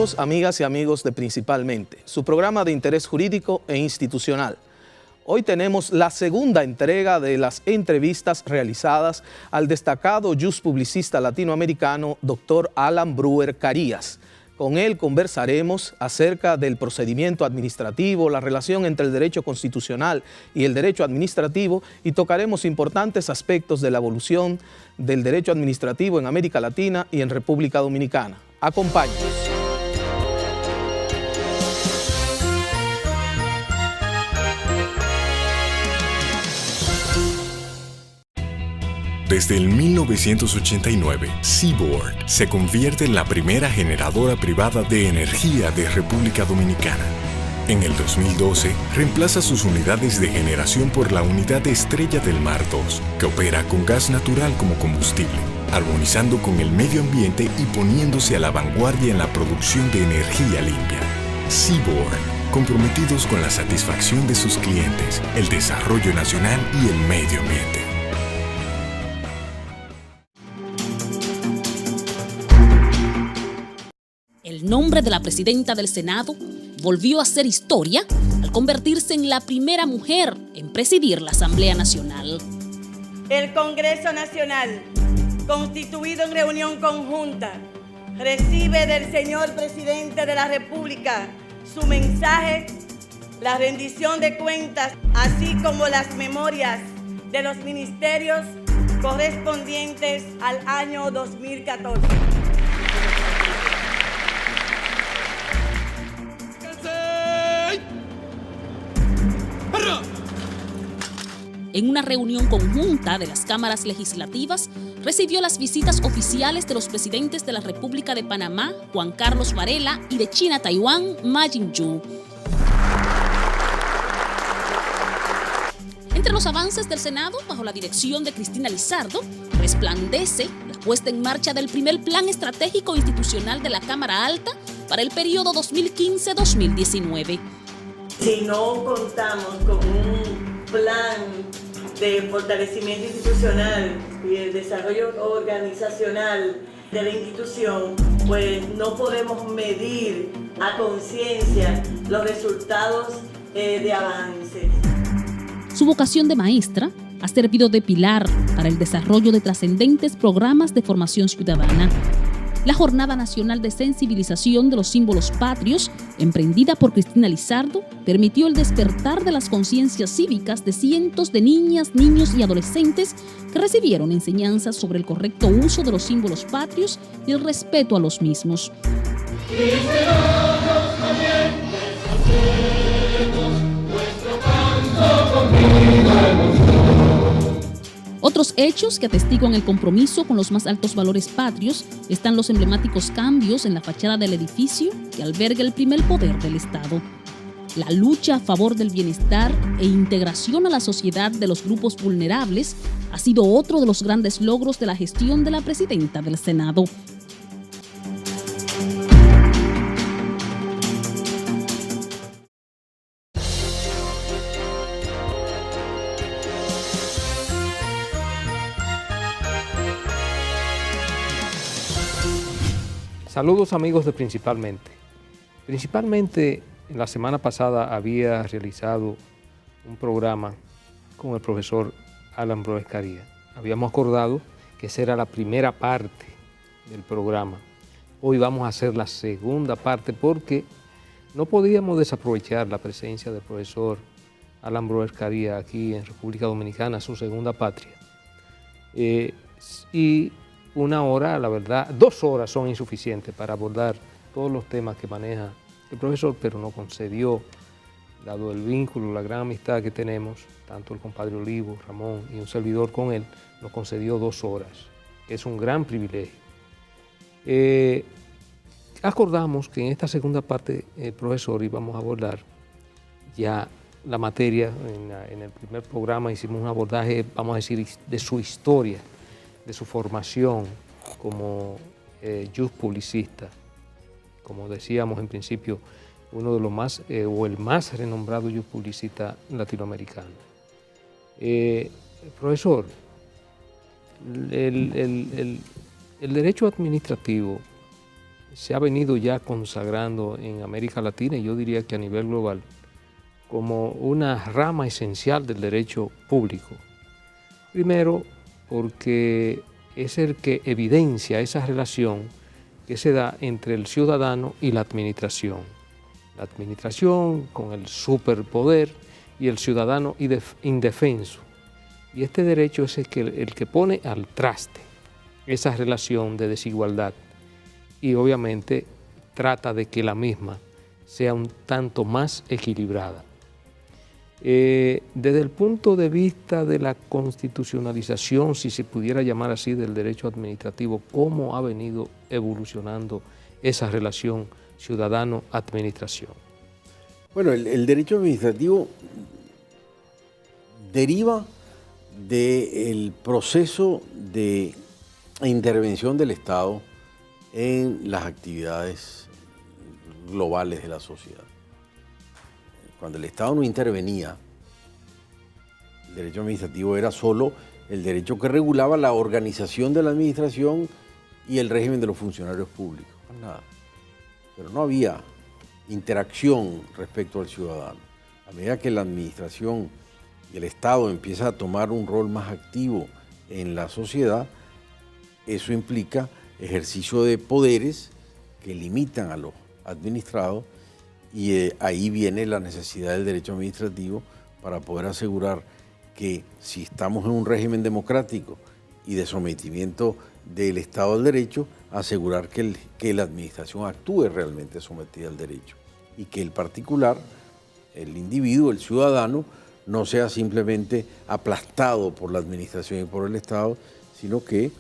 Saludos amigas y amigos de Principalmente, su programa de interés jurídico e institucional. Hoy tenemos la segunda entrega de las entrevistas realizadas al destacado justpublicista latinoamericano Dr. Alan Brewer Carías. Con él conversaremos acerca del procedimiento administrativo, la relación entre el derecho constitucional y el derecho administrativo y tocaremos importantes aspectos de la evolución del derecho administrativo en América Latina y en República Dominicana. Acompáñenos. Desde el 1989, Seaboard se convierte en la primera generadora privada de energía de República Dominicana. En el 2012, reemplaza sus unidades de generación por la unidad Estrella del Mar 2, que opera con gas natural como combustible, armonizando con el medio ambiente y poniéndose a la vanguardia en la producción de energía limpia. Seaboard, comprometidos con la satisfacción de sus clientes, el desarrollo nacional y el medio ambiente. El nombre de la presidenta del Senado volvió a hacer historia al convertirse en la primera mujer en presidir la Asamblea Nacional. El Congreso Nacional, constituido en reunión conjunta, recibe del señor presidente de la República su mensaje, la rendición de cuentas, así como las memorias de los ministerios correspondientes al año 2014. En una reunión conjunta de las cámaras legislativas, recibió las visitas oficiales de los presidentes de la República de Panamá, Juan Carlos Varela, y de China, Taiwán, Ma Ying-jeou. Entre los avances del Senado, bajo la dirección de Cristina Lizardo, resplandece la puesta en marcha del primer Plan Estratégico Institucional de la Cámara Alta para el periodo 2015-2019. Si no contamos con un plan de fortalecimiento institucional y el desarrollo organizacional de la institución, pues no podemos medir a conciencia los resultados de avances. Su vocación de maestra ha servido de pilar para el desarrollo de trascendentes programas de formación ciudadana. La Jornada Nacional de Sensibilización de los Símbolos Patrios, emprendida por Cristina Lizardo, permitió el despertar de las conciencias cívicas de cientos de niñas, niños y adolescentes que recibieron enseñanzas sobre el correcto uso de los símbolos patrios y el respeto a los mismos. Otros hechos que atestiguan el compromiso con los más altos valores patrios están los emblemáticos cambios en la fachada del edificio que alberga el primer poder del Estado. La lucha a favor del bienestar e integración a la sociedad de los grupos vulnerables ha sido otro de los grandes logros de la gestión de la presidenta del Senado. Saludos amigos de Principalmente. Principalmente la semana pasada había realizado un programa con el profesor Alan Brewer Carías. Habíamos acordado que esa era la primera parte del programa. Hoy vamos a hacer la segunda parte porque no podíamos desaprovechar la presencia del profesor Alan Brewer Carías aquí en República Dominicana, su segunda patria. Y una hora, la verdad, 2 horas son insuficientes para abordar todos los temas que maneja el profesor, pero nos concedió, dado el vínculo, la gran amistad que tenemos, tanto el compadre Olivo, Ramón y un servidor con él, nos concedió 2 horas. Es un gran privilegio. Acordamos que en esta segunda parte, profesor, íbamos a abordar ya la materia. En el primer programa hicimos un abordaje, vamos a decir, de su historia, de su formación como justpublicista, como decíamos en principio, uno de los más, o el más renombrado justpublicista latinoamericano. Profesor, el derecho administrativo se ha venido ya consagrando en América Latina y yo diría que a nivel global como una rama esencial del derecho público. Primero, porque es el que evidencia esa relación que se da entre el ciudadano y la administración. La administración con el superpoder y el ciudadano indefenso. Y este derecho es el que pone al traste esa relación de desigualdad y obviamente trata de que la misma sea un tanto más equilibrada. Desde el punto de vista de la constitucionalización, si se pudiera llamar así, del derecho administrativo, ¿cómo ha venido evolucionando esa relación ciudadano-administración? Bueno, el derecho administrativo deriva del proceso de intervención del Estado en las actividades globales de la sociedad. Cuando el Estado no intervenía, el derecho administrativo era solo el derecho que regulaba la organización de la administración y el régimen de los funcionarios públicos. Más nada. Pero no había interacción respecto al ciudadano. A medida que la administración y el Estado empieza a tomar un rol más activo en la sociedad, eso implica ejercicio de poderes que limitan a los administrados y ahí viene la necesidad del derecho administrativo para poder asegurar que si estamos en un régimen democrático y de sometimiento del Estado al derecho, asegurar que la administración actúe realmente sometida al derecho y que el particular, el individuo, el ciudadano, no sea simplemente aplastado por la administración y por el Estado, sino que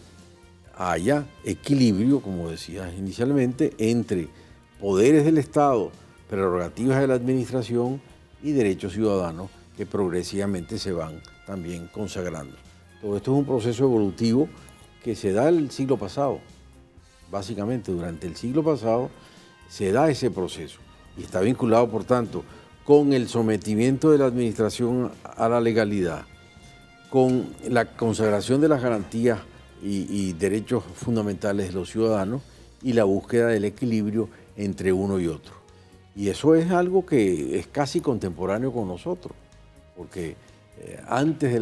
haya equilibrio, como decías inicialmente, entre poderes del Estado, prerrogativas de la administración y derechos ciudadanos que progresivamente se van también consagrando. Todo esto es un proceso evolutivo que se da el siglo pasado. Básicamente, durante el siglo pasado se da ese proceso y está vinculado, por tanto, con el sometimiento de la administración a la legalidad, con la consagración de las garantías y derechos fundamentales de los ciudadanos y la búsqueda del equilibrio entre uno y otro. Y eso es algo que es casi contemporáneo con nosotros, porque antes de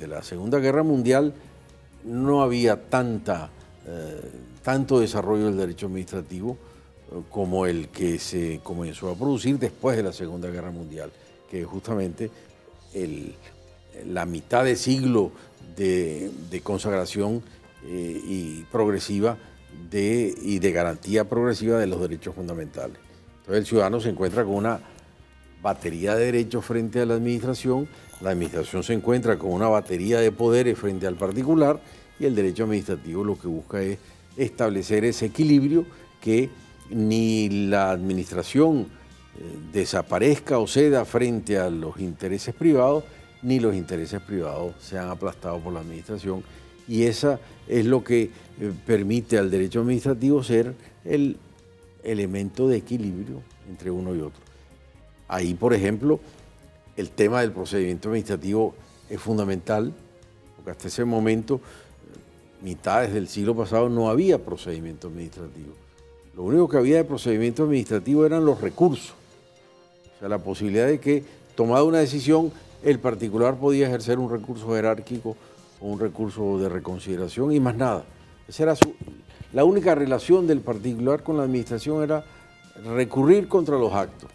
la Segunda Guerra Mundial no había tanto desarrollo del derecho administrativo como el que se comenzó a producir después de la Segunda Guerra Mundial, que es justamente la mitad de siglo de consagración y progresiva y de garantía progresiva de los derechos fundamentales. Entonces el ciudadano se encuentra con una batería de derechos frente a la administración se encuentra con una batería de poderes frente al particular y el derecho administrativo lo que busca es establecer ese equilibrio que ni la administración desaparezca o ceda frente a los intereses privados, ni los intereses privados sean aplastados por la administración. Y esa es lo que permite al derecho administrativo ser el elemento de equilibrio entre uno y otro. Ahí, por ejemplo, el tema del procedimiento administrativo es fundamental, porque hasta ese momento, mitades del siglo pasado, no había procedimiento administrativo. Lo único que había de procedimiento administrativo eran los recursos. O sea, la posibilidad de que, tomada una decisión, el particular podía ejercer un recurso jerárquico o un recurso de reconsideración y más nada. Esa era la única relación del particular con la administración, era recurrir contra los actos,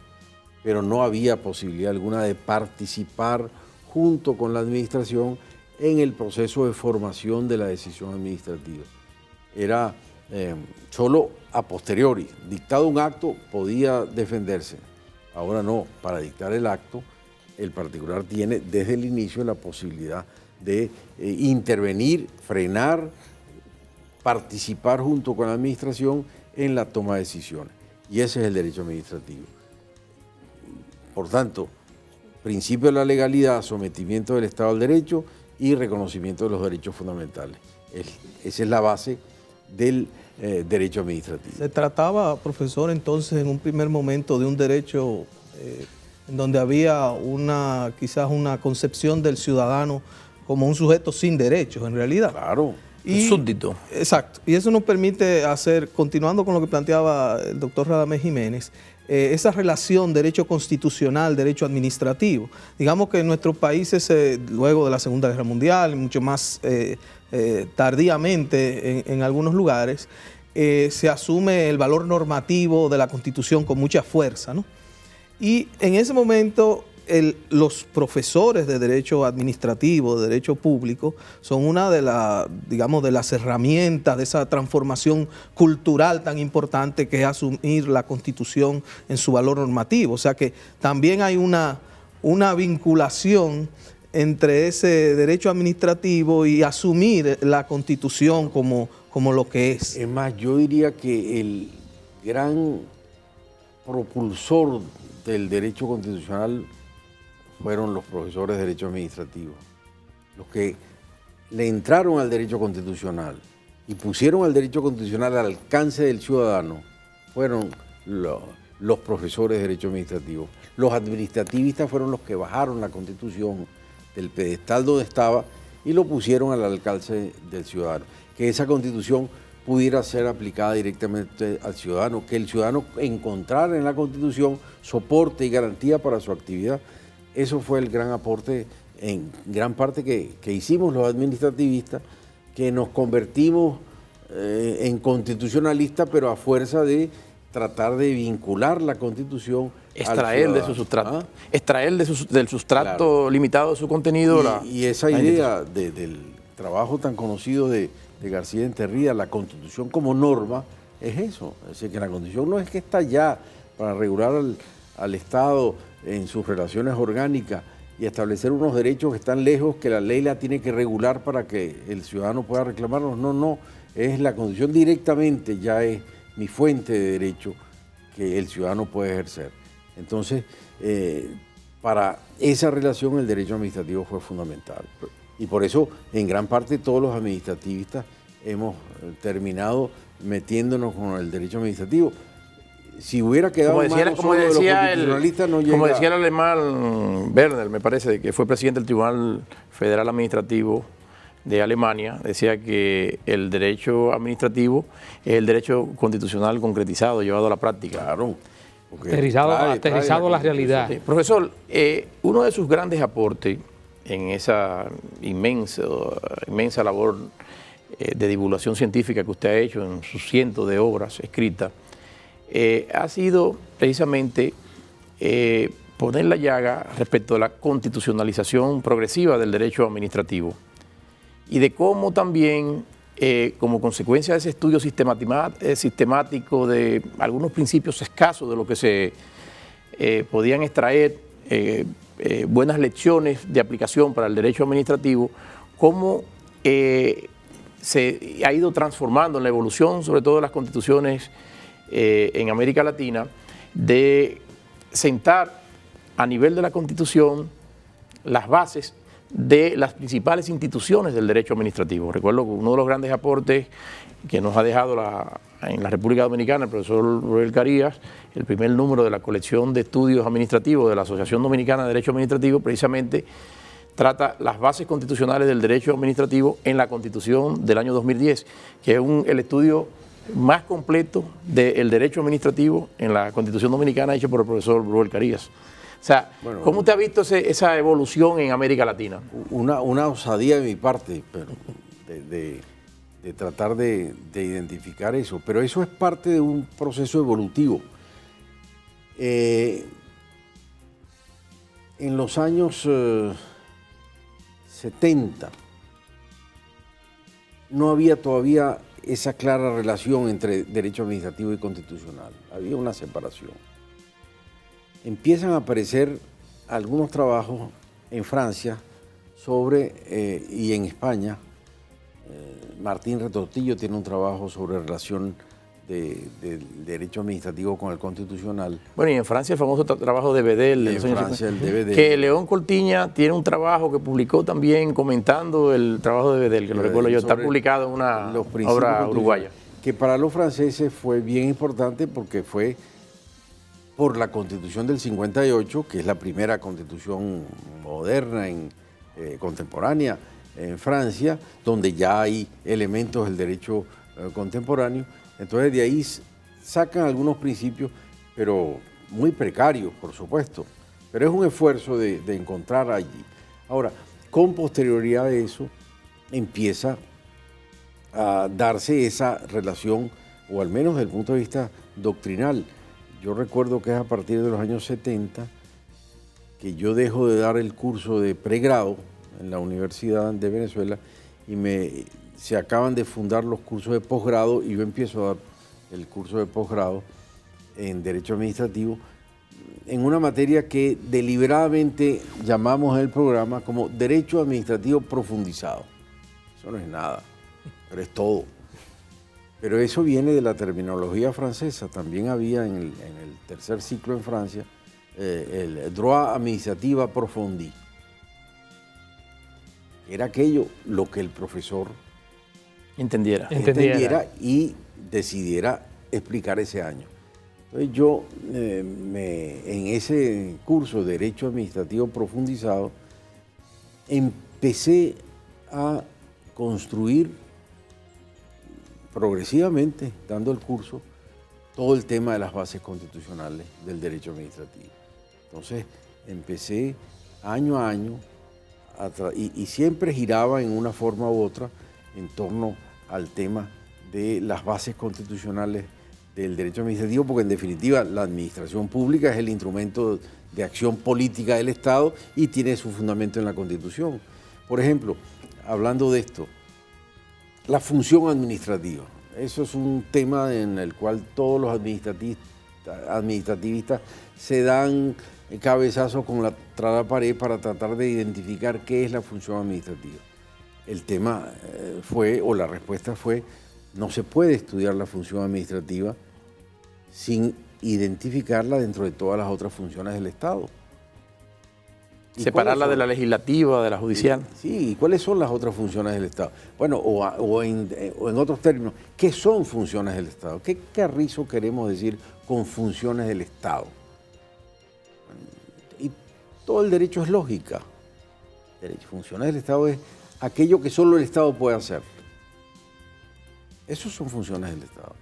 pero no había posibilidad alguna de participar junto con la administración en el proceso de formación de la decisión administrativa. Era solo a posteriori, dictado un acto podía defenderse, ahora no, para dictar el acto el particular tiene desde el inicio la posibilidad de intervenir, frenar, participar junto con la administración en la toma de decisiones. Y ese es el derecho administrativo. Por tanto, principio de la legalidad, sometimiento del Estado al derecho y reconocimiento de los derechos fundamentales. Esa es la base del derecho administrativo. Se trataba, profesor, entonces en un primer momento de un derecho en donde había quizás una concepción del ciudadano como un sujeto sin derechos, en realidad. Claro. súbdito. Exacto. Y eso nos permite hacer, continuando con lo que planteaba el doctor Radamés Jiménez, esa relación derecho constitucional, derecho administrativo. Digamos que en nuestros países, luego de la Segunda Guerra Mundial, mucho más tardíamente en algunos lugares, se asume el valor normativo de la Constitución con mucha fuerza, ¿no? Y en ese momento los profesores de derecho administrativo, de derecho público, son una de las herramientas de esa transformación cultural tan importante que es asumir la Constitución en su valor normativo. O sea que también hay una vinculación entre ese derecho administrativo y asumir la Constitución como lo que es. Es más, yo diría que el gran propulsor del derecho constitucional fueron los profesores de derecho administrativo, los que le entraron al derecho constitucional y pusieron al derecho constitucional al alcance del ciudadano, fueron los profesores de derecho administrativo. Los administrativistas fueron los que bajaron la Constitución del pedestal donde estaba y lo pusieron al alcance del ciudadano. Que esa Constitución pudiera ser aplicada directamente al ciudadano, que el ciudadano encontrara en la Constitución soporte y garantía para su actividad. Eso fue el gran aporte, en gran parte, que hicimos los administrativistas, que nos convertimos en constitucionalistas, pero a fuerza de tratar de vincular la Constitución extraer de su sustrato, extraer del sustrato claro, limitado de su contenido. Y esa idea del trabajo tan conocido de García Enterrida, la Constitución como norma, es eso. Es decir, que la Constitución no es que está ya para regular al Estado en sus relaciones orgánicas y establecer unos derechos que están lejos, que la ley la tiene que regular para que el ciudadano pueda reclamarlos. No, es la Constitución directamente, ya es mi fuente de derecho que el ciudadano puede ejercer. Entonces, para esa relación el derecho administrativo fue fundamental. Y por eso, en gran parte, todos los administrativistas hemos terminado metiéndonos con el derecho administrativo. Si hubiera quedado como decía el alemán Werner, me parece, que fue presidente del Tribunal Federal Administrativo de Alemania, decía que el derecho administrativo es el derecho constitucional concretizado, llevado a la práctica. Claro. Aterrizado a la realidad. Sí. Profesor, uno de sus grandes aportes en esa inmensa labor de divulgación científica que usted ha hecho en sus cientos de obras escritas, ha sido precisamente poner la llaga respecto a la constitucionalización progresiva del derecho administrativo y de cómo también, como consecuencia de ese estudio sistemático de algunos principios escasos de lo que se podían extraer, buenas lecciones de aplicación para el derecho administrativo, cómo se ha ido transformando en la evolución, sobre todo de las constituciones en América Latina, de sentar a nivel de la Constitución las bases de las principales instituciones del derecho administrativo. Recuerdo que uno de los grandes aportes que nos ha dejado en la República Dominicana el profesor Roel Carías, el primer número de la colección de estudios administrativos de la Asociación Dominicana de Derecho Administrativo, precisamente trata las bases constitucionales del derecho administrativo en la Constitución del año 2010, que es el estudio más completo del derecho administrativo en la Constitución Dominicana hecho por el profesor Roel Carías. O sea, bueno, ¿cómo usted ha visto esa evolución en América Latina? Una osadía de mi parte, pero de tratar de identificar eso, pero eso es parte de un proceso evolutivo. En los años 70 no había todavía esa clara relación entre derecho administrativo y constitucional, había una separación. Empiezan a aparecer algunos trabajos en Francia y en España. Martín Retortillo tiene un trabajo sobre relación del derecho administrativo con el constitucional. Bueno, y en Francia el famoso trabajo de Bedel. En Francia el de Bedel. Que León Cortiña tiene un trabajo que publicó también comentando el trabajo de Bedel, que lo recuerdo yo, está publicado en una obra uruguaya. Que para los franceses fue bien importante porque fue por la Constitución del 58, que es la primera constitución moderna, contemporánea, en Francia, donde ya hay elementos del derecho contemporáneo. Entonces de ahí sacan algunos principios, pero muy precarios, por supuesto. Pero es un esfuerzo de encontrar allí. Ahora, con posterioridad de eso, empieza a darse esa relación, o al menos desde el punto de vista doctrinal. Yo recuerdo que es a partir de los años 70 que yo dejo de dar el curso de pregrado en la Universidad de Venezuela y se acaban de fundar los cursos de posgrado y yo empiezo a dar el curso de posgrado en Derecho Administrativo en una materia que deliberadamente llamamos en el programa como Derecho Administrativo Profundizado. Eso no es nada, pero es todo. Pero eso viene de la terminología francesa. También había en el tercer ciclo en Francia el droit administratif approfondi. Era aquello lo que el profesor entendiera y decidiera explicar ese año. Entonces yo en ese curso de Derecho Administrativo Profundizado empecé a construir progresivamente, dando el curso, todo el tema de las bases constitucionales del derecho administrativo. Entonces empecé año a año y siempre giraba en una forma u otra en torno al tema de las bases constitucionales del derecho administrativo, porque en definitiva la administración pública es el instrumento de acción política del Estado y tiene su fundamento en la Constitución. Por ejemplo, hablando de esto, la función administrativa. Eso es un tema en el cual todos los administrativistas se dan cabezazos con la pared para tratar de identificar qué es la función administrativa. El tema fue, o la respuesta fue, no se puede estudiar la función administrativa sin identificarla dentro de todas las otras funciones del Estado. Separarla de la legislativa, de la judicial. Sí, ¿y cuáles son las otras funciones del Estado? Bueno, o en otros términos, ¿qué son funciones del Estado? ¿Qué carrizo queremos decir con funciones del Estado? Y todo el derecho es lógica. Funciones del Estado es aquello que solo el Estado puede hacer. Esas son funciones del Estado.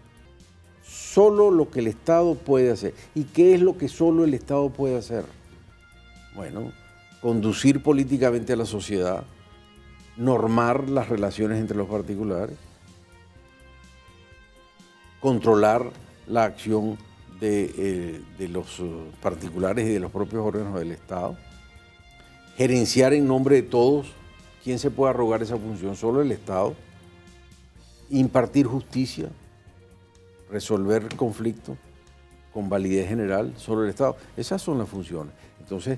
Solo lo que el Estado puede hacer. ¿Y qué es lo que solo el Estado puede hacer? Bueno, conducir políticamente a la sociedad, normar las relaciones entre los particulares, controlar la acción de los particulares y de los propios órganos del Estado, gerenciar en nombre de todos. ¿Quién se puede arrogar esa función? Solo el Estado. Impartir justicia, resolver conflictos con validez general, solo el Estado. Esas son las funciones. Entonces,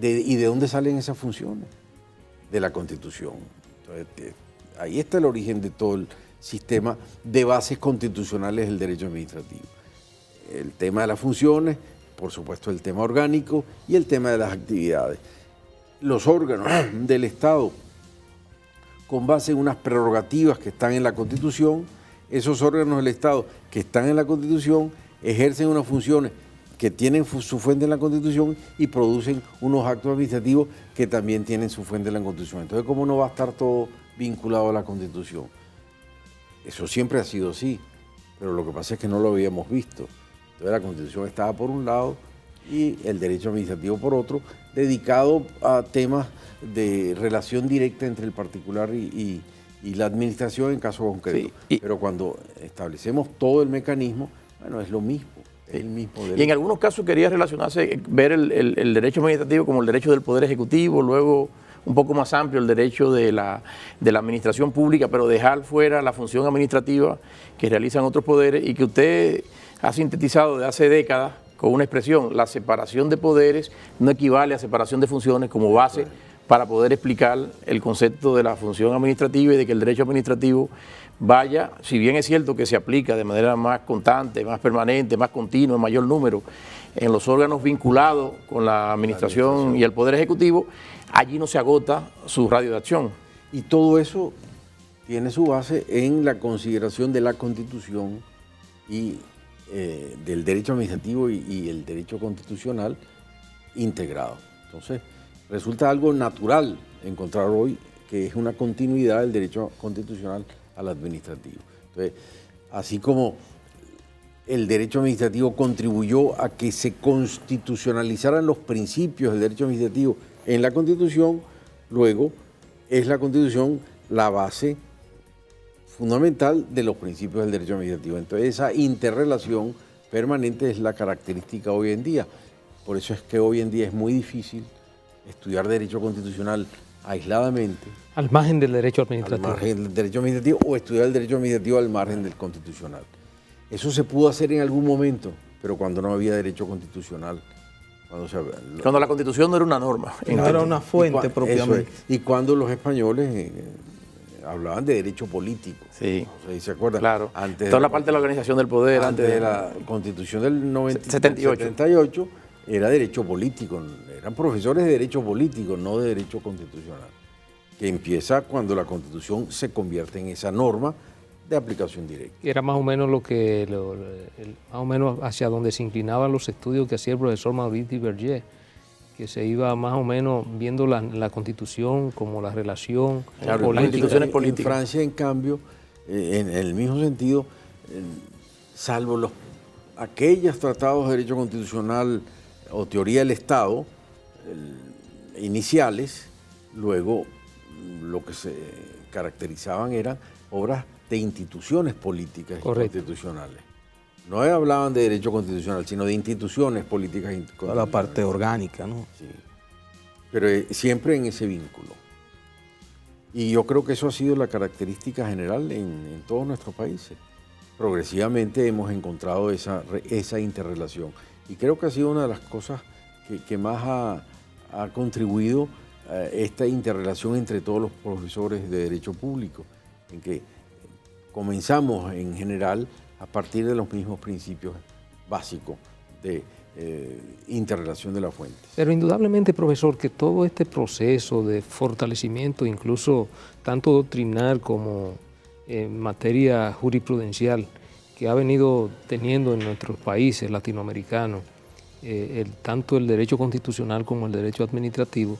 ¿y de dónde salen esas funciones? De la Constitución. Entonces, ahí está el origen de todo el sistema de bases constitucionales del derecho administrativo. El tema de las funciones, por supuesto el tema orgánico y el tema de las actividades. Los órganos del Estado, con base en unas prerrogativas que están en la Constitución, esos órganos del Estado que están en la Constitución ejercen unas funciones que tienen su fuente en la Constitución y producen unos actos administrativos que también tienen su fuente en la Constitución. Entonces, ¿cómo no va a estar todo vinculado a la Constitución? Eso siempre ha sido así, pero lo que pasa es que no lo habíamos visto. Entonces, la Constitución estaba por un lado y el derecho administrativo por otro, dedicado a temas de relación directa entre el particular y la administración en caso concreto. Sí, pero cuando establecemos todo el mecanismo, bueno, es lo mismo. El mismo derecho. Y en algunos casos quería relacionarse, ver el derecho administrativo como el derecho del Poder Ejecutivo, luego un poco más amplio el derecho de la administración pública, pero dejar fuera la función administrativa que realizan otros poderes y que usted ha sintetizado de hace décadas con una expresión: la separación de poderes no equivale a separación de funciones, como base para poder explicar el concepto de la función administrativa y de que el derecho administrativo vaya, si bien es cierto que se aplica de manera más constante, más permanente, más continua, en mayor número, en los órganos vinculados con la administración y el Poder Ejecutivo, allí no se agota su radio de acción. Y todo eso tiene su base en la consideración de la Constitución y del derecho administrativo y el derecho constitucional integrado. Entonces, resulta algo natural encontrar hoy que es una continuidad del derecho constitucional al administrativo. Entonces, así como el derecho administrativo contribuyó a que se constitucionalizaran los principios del derecho administrativo en la Constitución, luego es la Constitución la base fundamental de los principios del derecho administrativo. Entonces, esa interrelación permanente es la característica hoy en día. Por eso es que hoy en día es muy difícil estudiar derecho constitucional aisladamente. Al margen del derecho administrativo. Al margen del derecho administrativo, o estudiar el derecho administrativo al margen del constitucional. Eso se pudo hacer en algún momento, pero cuando no había derecho constitucional. Cuando la Constitución no era una norma. No era una fuente propiamente. Y cuando los españoles hablaban de derecho político. Sí. O sea, ¿se acuerdan? Claro. Antes toda la parte de la organización del poder. Antes de la Constitución del 78. 78 era derecho político. Eran profesores de derecho político, no de derecho constitucional. Que empieza cuando la Constitución se convierte en esa norma de aplicación directa. Era más o menos más o menos hacia donde se inclinaban los estudios que hacía el profesor Maurice Berger, que se iba más o menos viendo la Constitución como la relación política. En Francia, en cambio, en el mismo sentido, salvo aquellos tratados de derecho constitucional o teoría del Estado iniciales, luego lo que se caracterizaban eran obras de instituciones políticas y constitucionales. No hablaban de derecho constitucional, sino de instituciones políticas y constitucionales. Toda la parte orgánica, ¿no? Sí. Pero siempre en ese vínculo. Y yo creo que eso ha sido la característica general en todos nuestros países. Progresivamente hemos encontrado esa interrelación. Y creo que ha sido una de las cosas que más ha contribuido a esta interrelación entre todos los profesores de Derecho Público, en que comenzamos en general a partir de los mismos principios básicos de interrelación de las fuentes. Pero indudablemente, profesor, que todo este proceso de fortalecimiento, incluso tanto doctrinal como en materia jurisprudencial, que ha venido teniendo en nuestros países latinoamericanos, tanto el derecho constitucional como el derecho administrativo,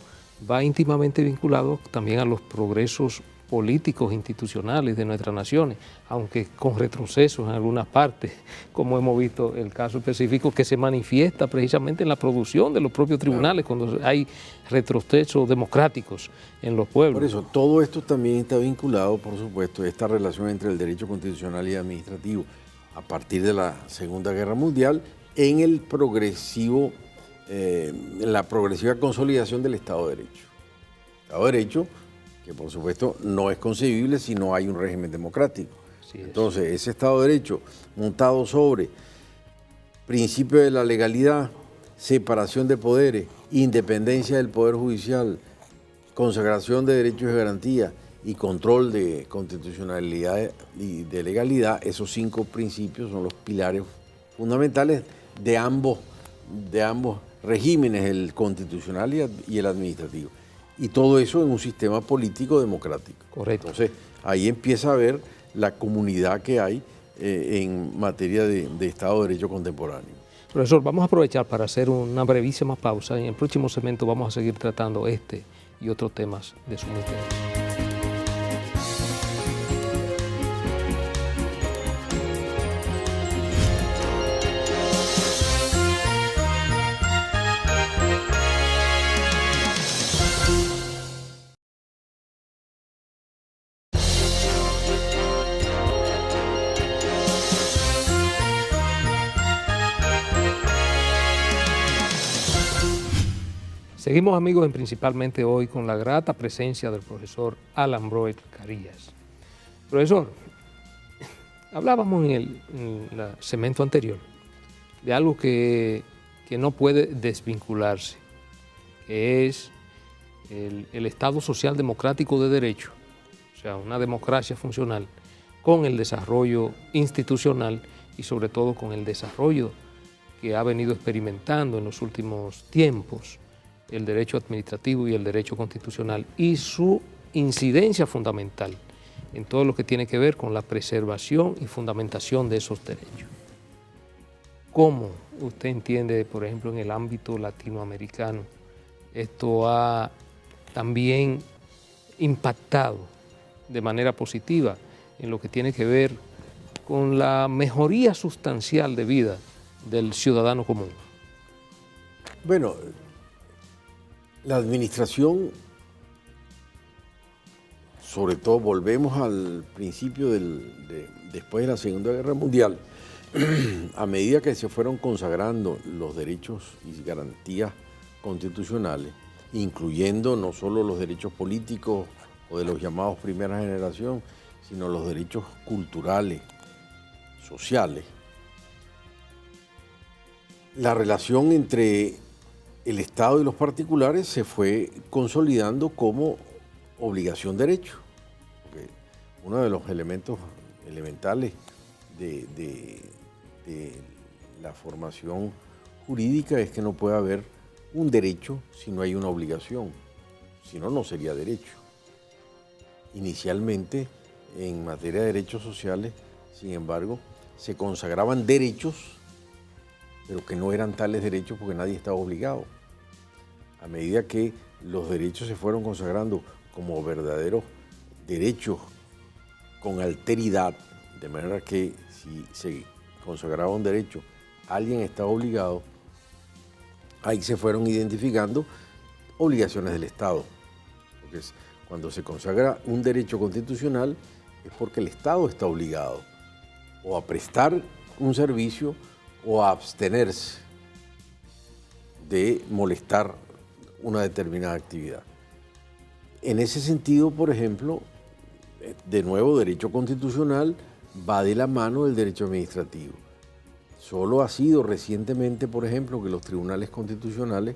va íntimamente vinculado también a los progresos políticos institucionales de nuestras naciones, aunque con retrocesos en algunas partes, como hemos visto el caso específico que se manifiesta precisamente en la producción de los propios tribunales, cuando hay retrocesos democráticos en los pueblos. Por eso, todo esto también está vinculado, por supuesto, esta relación entre el derecho constitucional y administrativo, a partir de la Segunda Guerra Mundial, en la progresiva consolidación del Estado de Derecho. Estado de Derecho que por supuesto no es concebible si no hay un régimen democrático. Entonces, ese Estado de Derecho montado sobre principio de la legalidad, separación de poderes, independencia del Poder Judicial, consagración de derechos y garantías y control de constitucionalidad y de legalidad, esos 5 principios son los pilares fundamentales de ambos regímenes, el constitucional y el administrativo. Y todo eso en un sistema político democrático. Correcto. Entonces, ahí empieza a ver la comunidad que hay en materia de Estado de Derecho contemporáneo. Profesor, vamos a aprovechar para hacer una brevísima pausa. En el próximo segmento vamos a seguir tratando este y otros temas de su interés. Seguimos, amigos, principalmente hoy con la grata presencia del profesor Alan Broet Carías. Profesor, hablábamos en el segmento anterior de algo que no puede desvincularse, que es el Estado social democrático de derecho, o sea, una democracia funcional, con el desarrollo institucional y sobre todo con el desarrollo que ha venido experimentando en los últimos tiempos el derecho administrativo y el derecho constitucional y su incidencia fundamental en todo lo que tiene que ver con la preservación y fundamentación de esos derechos. ¿Cómo usted entiende, por ejemplo, en el ámbito latinoamericano, esto ha también impactado de manera positiva en lo que tiene que ver con la mejoría sustancial de vida del ciudadano común? Bueno, la administración, sobre todo volvemos al principio después de la Segunda Guerra Mundial, a medida que se fueron consagrando los derechos y garantías constitucionales, incluyendo no solo los derechos políticos o de los llamados primera generación, sino los derechos culturales, sociales, la relación entre el Estado y los particulares se fue consolidando como obligación-derecho. Uno de los elementos elementales de la formación jurídica es que no puede haber un derecho si no hay una obligación, si no, no sería derecho. Inicialmente, en materia de derechos sociales, sin embargo, se consagraban derechos, pero que no eran tales derechos porque nadie estaba obligado. A medida que los derechos se fueron consagrando como verdaderos derechos con alteridad, de manera que si se consagraba un derecho, alguien estaba obligado, ahí se fueron identificando obligaciones del Estado. Porque cuando se consagra un derecho constitucional es porque el Estado está obligado o a prestar un servicio o a abstenerse de molestar una determinada actividad. En ese sentido, por ejemplo, de nuevo, derecho constitucional va de la mano del derecho administrativo. Solo ha sido recientemente, por ejemplo, que los tribunales constitucionales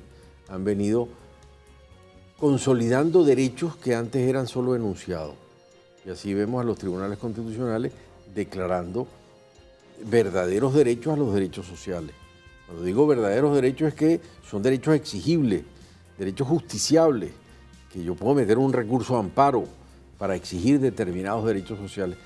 han venido consolidando derechos que antes eran solo enunciados. Y así vemos a los tribunales constitucionales declarando verdaderos derechos a los derechos sociales. Cuando digo verdaderos derechos es que son derechos exigibles, derechos justiciables, que yo puedo meter un recurso de amparo para exigir determinados derechos sociales.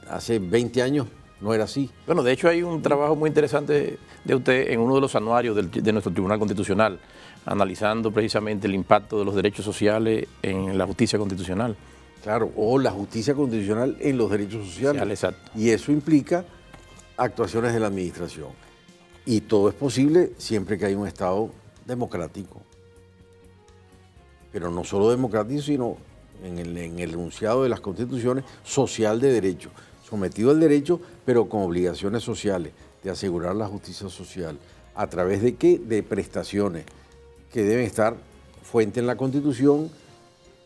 Hace 20 años no era así. Bueno, de hecho hay un trabajo muy interesante de usted en uno de los anuarios de nuestro Tribunal Constitucional, analizando precisamente el impacto de los derechos sociales en la justicia constitucional. Claro, o la justicia constitucional en los derechos sociales. Exacto. Y eso implica actuaciones de la administración. Y todo es posible siempre que hay un Estado democrático. Pero no solo democrático, sino en el enunciado de las constituciones, social de derecho, sometido al derecho, pero con obligaciones sociales, de asegurar la justicia social. ¿A través de qué? De prestaciones que deben estar fuente en la Constitución,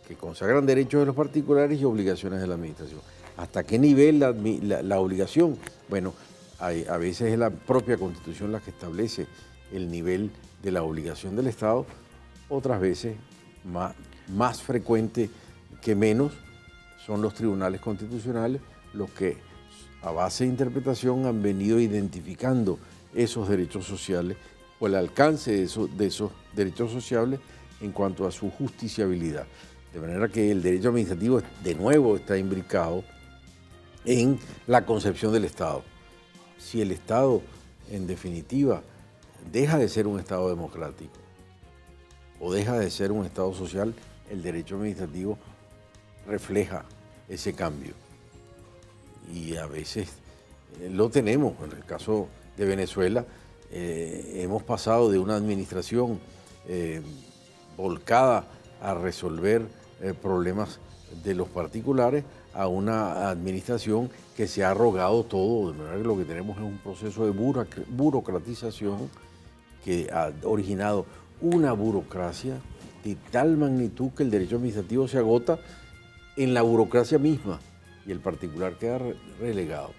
que consagran derechos de los particulares y obligaciones de la administración. ¿Hasta qué nivel la obligación? Bueno, a veces es la propia Constitución la que establece el nivel de la obligación del Estado, otras veces, más frecuente que menos, son los tribunales constitucionales los que a base de interpretación han venido identificando esos derechos sociales o el alcance de esos derechos sociales en cuanto a su justiciabilidad. De manera que el derecho administrativo de nuevo está imbricado en la concepción del Estado. Si el Estado, en definitiva, deja de ser un Estado democrático o deja de ser un Estado social, el derecho administrativo refleja ese cambio. Y a veces lo tenemos. En el caso de Venezuela, hemos pasado de una administración volcada a resolver problemas de los particulares a una administración que se ha arrogado todo. De manera que lo que tenemos es un proceso de burocratización que ha originado una burocracia de tal magnitud que el derecho administrativo se agota en la burocracia misma y el particular queda relegado.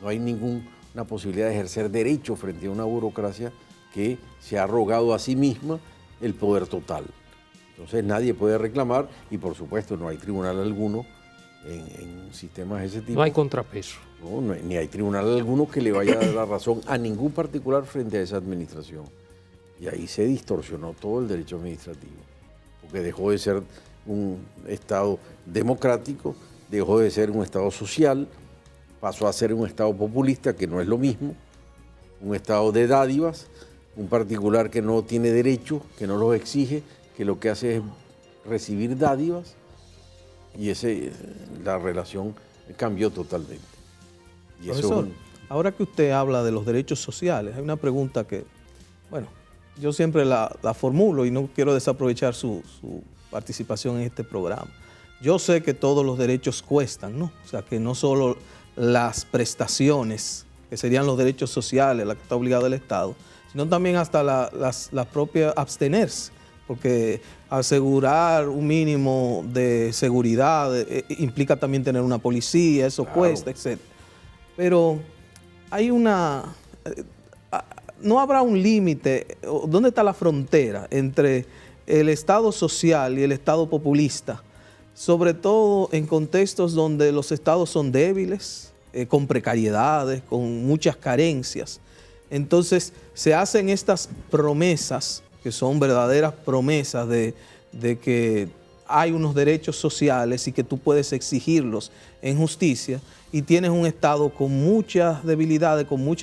No hay ninguna posibilidad de ejercer derecho frente a una burocracia que se ha arrogado a sí misma el poder total. Entonces nadie puede reclamar y por supuesto no hay tribunal alguno en sistemas de ese tipo. No hay contrapeso. Ni hay tribunal alguno que le vaya a dar la razón a ningún particular frente a esa administración. Y ahí se distorsionó todo el derecho administrativo, porque dejó de ser un Estado democrático, dejó de ser un Estado social, pasó a ser un Estado populista, que no es lo mismo, un Estado de dádivas, un particular que no tiene derechos, que no los exige, que lo que hace es recibir dádivas, y la relación cambió totalmente. Y Profesor, ahora que usted habla de los derechos sociales, hay una pregunta que, bueno, yo siempre la formulo y no quiero desaprovechar su participación en este programa. Yo sé que todos los derechos cuestan, ¿no? O sea, que no solo las prestaciones, que serían los derechos sociales, la que está obligado el Estado, sino también hasta la propia abstenerse, porque asegurar un mínimo de seguridad implica también tener una policía, eso cuesta, etc. Pero hay no habrá un límite, ¿dónde está la frontera entre el Estado social y el Estado populista? Sobre todo en contextos donde los estados son débiles, con precariedades, con muchas carencias. Entonces se hacen estas promesas, que son verdaderas promesas de que hay unos derechos sociales y que tú puedes exigirlos en justicia, y tienes un Estado con muchas debilidades, con muy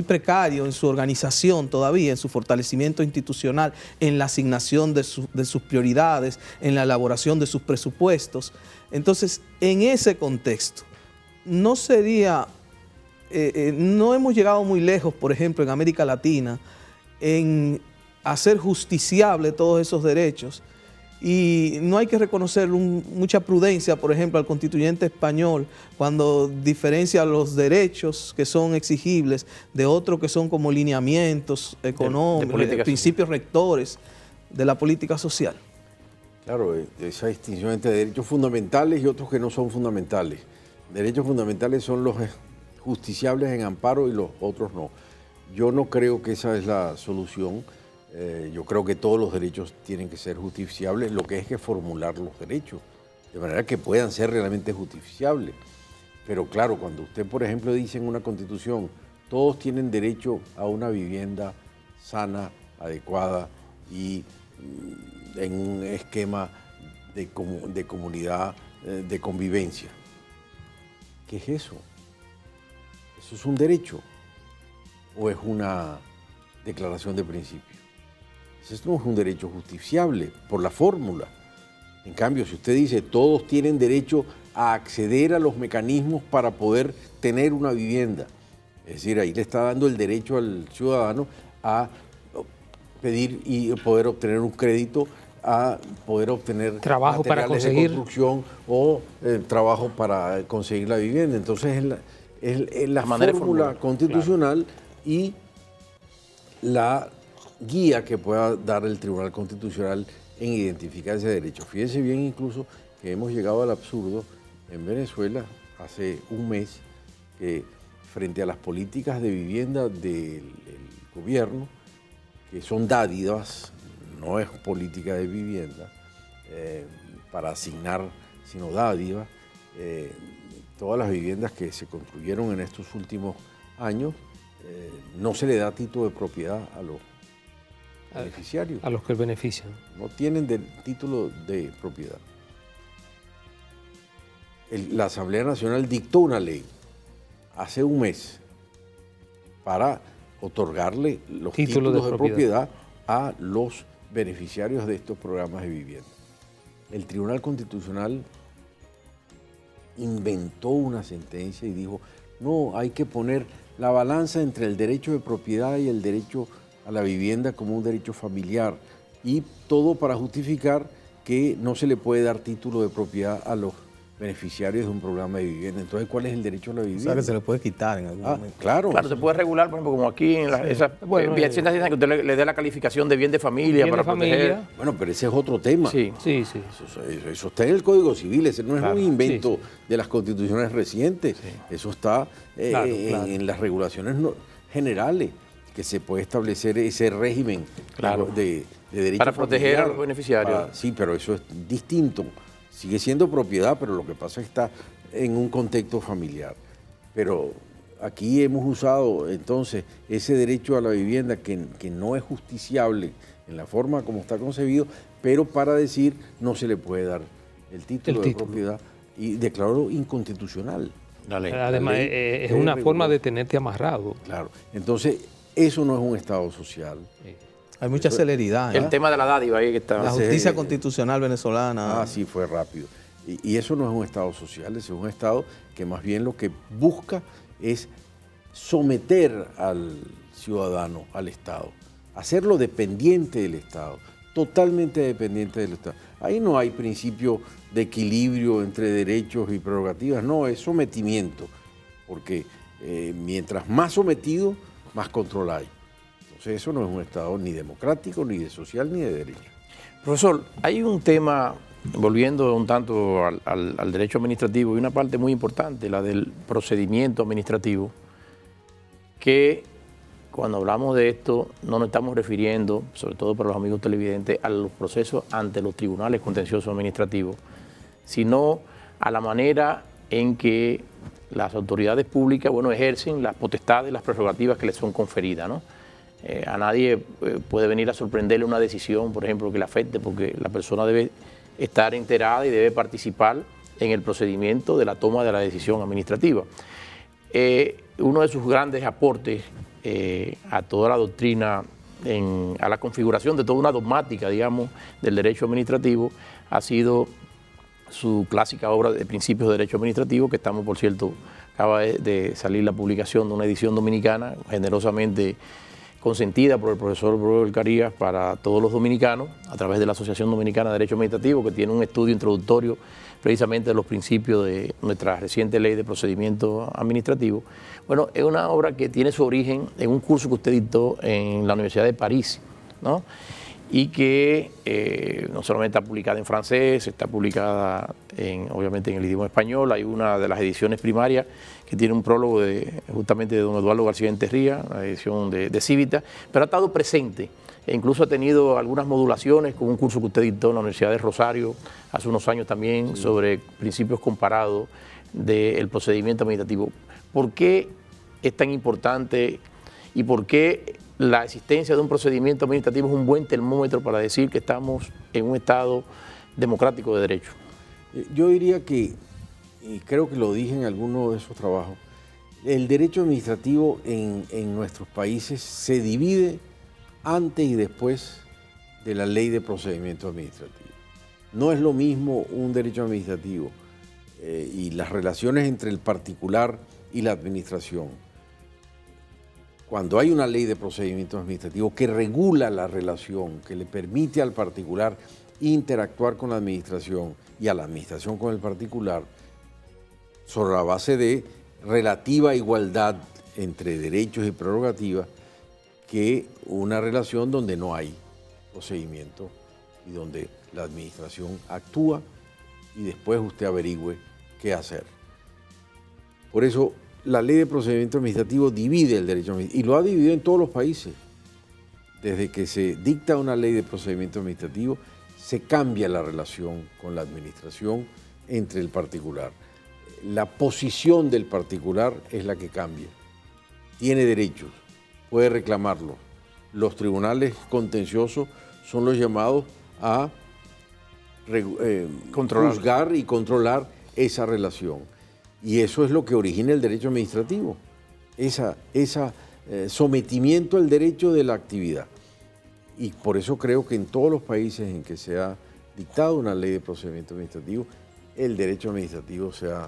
precario en su organización todavía, en su fortalecimiento institucional, en la asignación de sus prioridades, en la elaboración de sus presupuestos. Entonces, en ese contexto, no hemos llegado muy lejos, por ejemplo, en América Latina, en hacer justiciable todos esos derechos. Y no hay que reconocer mucha prudencia, por ejemplo, al constituyente español cuando diferencia los derechos que son exigibles de otros que son como lineamientos económicos, principios rectores de la política social. Claro, esa distinción entre derechos fundamentales y otros que no son fundamentales. Derechos fundamentales son los justiciables en amparo y los otros no. Yo no creo que esa es la solución. Yo creo que todos los derechos tienen que ser justiciables, lo que es que formular los derechos, de manera que puedan ser realmente justiciables. Pero claro, cuando usted, por ejemplo, dice en una constitución, todos tienen derecho a una vivienda sana, adecuada y en un esquema de comunidad, de convivencia. ¿Qué es eso? ¿Eso es un derecho o es una declaración de principio? Esto no es un derecho justiciable por la fórmula. En cambio, si usted dice todos tienen derecho a acceder a los mecanismos para poder tener una vivienda, es decir, ahí le está dando el derecho al ciudadano a pedir y poder obtener un crédito, a poder obtener trabajo para conseguir de construcción o trabajo para conseguir la vivienda. Entonces es la fórmula constitucional, claro, y la guía que pueda dar el Tribunal Constitucional en identificar ese derecho. Fíjense bien incluso que hemos llegado al absurdo en Venezuela hace un mes, que frente a las políticas de vivienda del gobierno, que son dádivas, no es política de vivienda para asignar, sino dádivas, todas las viviendas que se construyeron en estos últimos años, no se le da título de propiedad a los beneficiarios. A los que benefician. No tienen título de propiedad. La Asamblea Nacional dictó una ley hace un mes para otorgarle los títulos de propiedad a los beneficiarios de estos programas de vivienda. El Tribunal Constitucional inventó una sentencia y dijo, no, hay que poner la balanza entre el derecho de propiedad y el derecho a la vivienda como un derecho familiar, y todo para justificar que no se le puede dar título de propiedad a los beneficiarios de un programa de vivienda. Entonces, ¿cuál es el derecho a la vivienda? O sea, que se le puede quitar en algún momento. Claro. Claro, se puede regular, por ejemplo, como aquí en esas viviendas que usted le dé la calificación de bien de familia para proteger. Bueno, pero ese es otro tema. Sí. Eso está en el Código Civil, ese no es un invento de las constituciones recientes. Sí. Eso está en las regulaciones generales, que se puede establecer ese régimen de derecho para proteger a los beneficiarios. Sí, pero eso es distinto. Sigue siendo propiedad, pero lo que pasa es que está en un contexto familiar. Pero aquí hemos usado entonces ese derecho a la vivienda que no es justiciable en la forma como está concebido, pero para decir no se le puede dar el título de propiedad, y declararlo inconstitucional. Además, es una forma de tenerte amarrado. Claro. Entonces, eso no es un Estado social. Sí. Hay mucha celeridad. El tema de la dádiva ahí que está. La justicia constitucional venezolana. Sí, fue rápido. Y eso no es un Estado social, eso es un Estado que más bien lo que busca es someter al ciudadano al Estado, hacerlo dependiente del Estado, totalmente dependiente del Estado. Ahí no hay principio de equilibrio entre derechos y prerrogativas, no, es sometimiento, porque mientras más sometido, más control hay. Entonces eso no es un Estado ni democrático, ni de social, ni de derecho. Profesor, hay un tema, volviendo un tanto al derecho administrativo, y una parte muy importante, la del procedimiento administrativo, que cuando hablamos de esto no nos estamos refiriendo, sobre todo para los amigos televidentes, a los procesos ante los tribunales contenciosos administrativos, sino a la manera en que las autoridades públicas, ejercen las potestades, las prerrogativas que les son conferidas, ¿no? A nadie puede venir a sorprenderle una decisión, por ejemplo, que le afecte, porque la persona debe estar enterada y debe participar en el procedimiento de la toma de la decisión administrativa. Uno de sus grandes aportes a toda la doctrina, a la configuración de toda una dogmática, digamos, del derecho administrativo, ha sido su clásica obra de Principios de Derecho Administrativo, que estamos, por cierto, acaba de salir la publicación de una edición dominicana, generosamente consentida por el profesor Broel Carías para todos los dominicanos, a través de la Asociación Dominicana de Derecho Administrativo, que tiene un estudio introductorio precisamente de los principios de nuestra reciente ley de procedimiento administrativo. Bueno, es una obra que tiene su origen en un curso que usted dictó en la Universidad de París, ¿no? Y que no solamente está publicada en francés, está publicada obviamente en el idioma español. Hay una de las ediciones primarias que tiene un prólogo justamente de don Eduardo García Enterría, la edición de Cívita, pero ha estado presente e incluso ha tenido algunas modulaciones con un curso que usted dictó en la Universidad de Rosario hace unos años también, sobre principios comparados del procedimiento administrativo. ¿Por qué es tan importante y por qué la existencia de un procedimiento administrativo es un buen termómetro para decir que estamos en un Estado democrático de derecho? Yo diría que, y creo que lo dije en alguno de esos trabajos, el derecho administrativo en nuestros países se divide antes y después de la ley de procedimiento administrativo. No es lo mismo un derecho administrativo y las relaciones entre el particular y la administración. Cuando hay una ley de procedimiento administrativo que regula la relación, que le permite al particular interactuar con la administración y a la administración con el particular, sobre la base de relativa igualdad entre derechos y prerrogativas, que una relación donde no hay procedimiento y donde la administración actúa y después usted averigüe qué hacer. Por eso, la ley de procedimiento administrativo divide el derecho administrativo y lo ha dividido en todos los países. Desde que se dicta una ley de procedimiento administrativo, se cambia la relación con la administración entre el particular. La posición del particular es la que cambia. Tiene derechos, puede reclamarlos. Los tribunales contenciosos son los llamados a juzgar y controlar esa relación. Y eso es lo que origina el derecho administrativo, ese sometimiento al derecho de la actividad. Y por eso creo que en todos los países en que se ha dictado una ley de procedimiento administrativo, el derecho administrativo se ha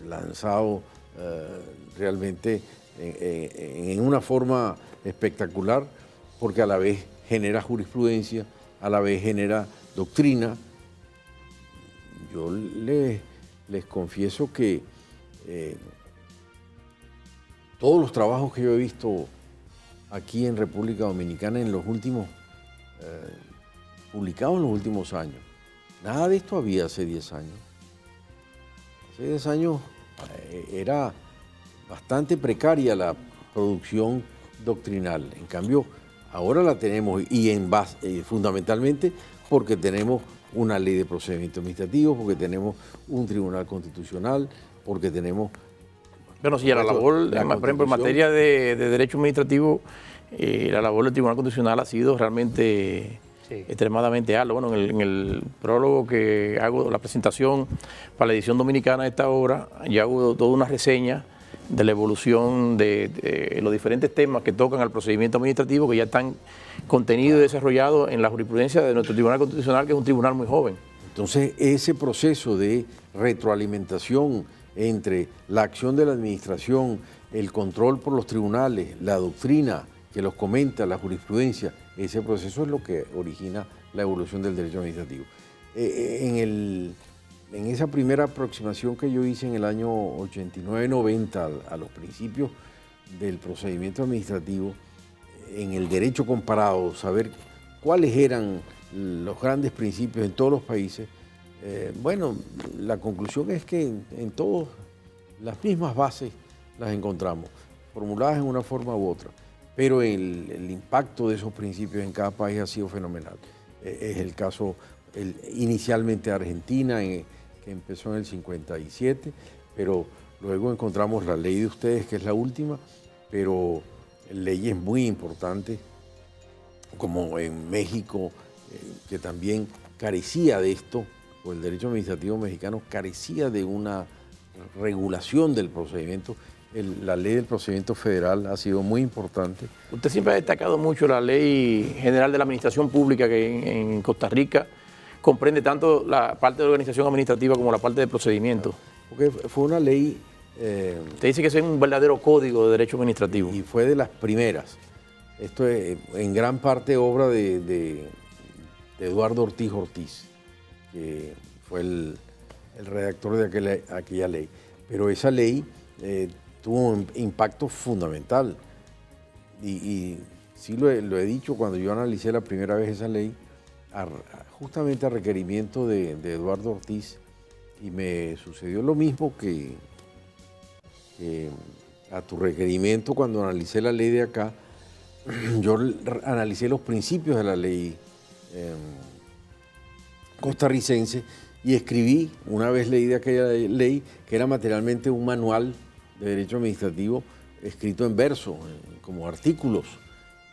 lanzado realmente en una forma espectacular, porque a la vez genera jurisprudencia, a la vez genera doctrina. Yo les confieso que todos los trabajos que yo he visto aquí en República Dominicana en los últimos, publicados en los últimos años, nada de esto había hace 10 años. Hace 10 años era bastante precaria la producción doctrinal. En cambio, ahora la tenemos y fundamentalmente porque tenemos una ley de procedimiento administrativo, porque tenemos un tribunal constitucional, porque tenemos... Bueno, sí, la labor, por ejemplo, en materia de derecho administrativo, la labor del Tribunal Constitucional ha sido realmente extremadamente alta. Bueno, en el prólogo que hago, la presentación para la edición dominicana de esta obra, ya hago toda una reseña de la evolución de los diferentes temas que tocan al procedimiento administrativo que ya están contenidos y desarrollados en la jurisprudencia de nuestro Tribunal Constitucional, que es un tribunal muy joven. Entonces, ese proceso de retroalimentación entre la acción de la administración, el control por los tribunales, la doctrina que los comenta, la jurisprudencia, ese proceso es lo que origina la evolución del derecho administrativo. En esa primera aproximación que yo hice en el año 89-90 a los principios del procedimiento administrativo, en el derecho comparado, saber cuáles eran los grandes principios en todos los países, bueno, la conclusión es que en todos las mismas bases las encontramos, formuladas en una forma u otra, pero el impacto de esos principios en cada país ha sido fenomenal. Es el caso inicialmente de Argentina, que empezó en el 57, pero luego encontramos la ley de ustedes, que es la última, pero leyes muy importantes, como en México, que también carecía de esto, o el derecho administrativo mexicano carecía de una regulación del procedimiento. La ley del procedimiento federal ha sido muy importante. Usted siempre ha destacado mucho la Ley General de la Administración Pública, que en Costa Rica comprende tanto la parte de organización administrativa como la parte de procedimiento. Porque fue una ley... Usted dice que es un verdadero código de derecho administrativo. Y fue de las primeras. Esto es en gran parte obra de Eduardo Ortiz Ortiz, que fue el redactor de aquella ley. Pero esa ley tuvo un impacto fundamental. Y sí lo he dicho cuando yo analicé la primera vez esa ley, justamente a requerimiento de Eduardo Ortiz, y me sucedió lo mismo que a tu requerimiento cuando analicé la ley de acá. Yo analicé los principios de la ley costarricense y escribí, una vez leí de aquella ley, que era materialmente un manual de derecho administrativo escrito en verso, como artículos,